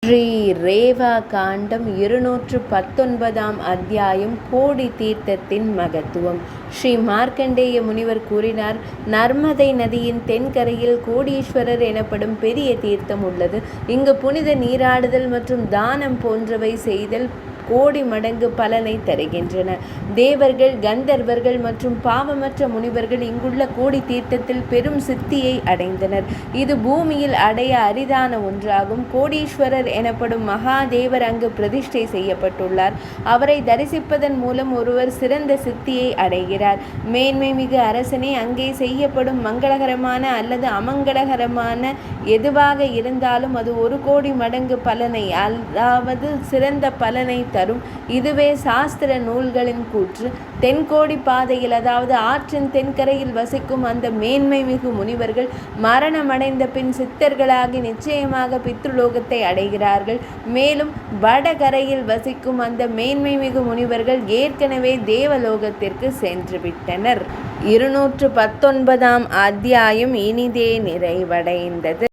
ஸ்ரீ ரேவா காண்டம் 219 அத்தியாயம். கோடி தீர்த்தத்தின் மகத்துவம். ஸ்ரீ மார்க்கண்டேய முனிவர் கூறினார், நர்மதை நதியின் தென்கரையில் கோடீஸ்வரர் எனப்படும் பெரிய தீர்த்தம் உள்ளது. இங்கு புனித நீராடுதல் மற்றும் தானம் போன்றவை செய்தல் கோடி மடங்கு பலனை தருகின்றன. தேவர்கள், கந்தர்வர்கள் மற்றும் பாவமற்ற முனிவர்கள் இங்குள்ள கோடி தீர்த்தத்தில் பெரும் சித்தியை அடைந்தனர். இது பூமியில் அடைய அரிதான ஒன்றாகும். கோடீஸ்வரர் எனப்படும் மகாதேவர் அங்கு பிரதிஷ்டை செய்யப்பட்டுள்ளார். அவரை தரிசிப்பதன் மூலம் ஒருவர் சிறந்த சித்தியை அடைகிறார். மேன்மை மிகு அரசனே, அங்கே செய்யப்படும் மங்களகரமான அல்லது அமங்கலகரமான எதுவாக இருந்தாலும் அது 1 கோடி மடங்கு பலனை, அதாவது சிறந்த பலனை தரும். இதுவே சாஸ்திர நூல்களின் கூற்று. தென்கோடி பாதையில், அதாவது ஆற்றின் தென்கரையில் வசிக்கும் அந்த மேன்மை மிகு முனிவர்கள் மரணமடைந்த பின் சித்தர்களாகி நிச்சயமாக பித்ருலோகத்தை அடைகிறார்கள். மேலும் வடகரையில் வசிக்கும் அந்த மேன்மை மிகு முனிவர்கள் ஏற்கனவே தேவலோகத்திற்கு சென்று விட்டனர். 219 அத்தியாயம் இனிதே நிறைவடைந்தது.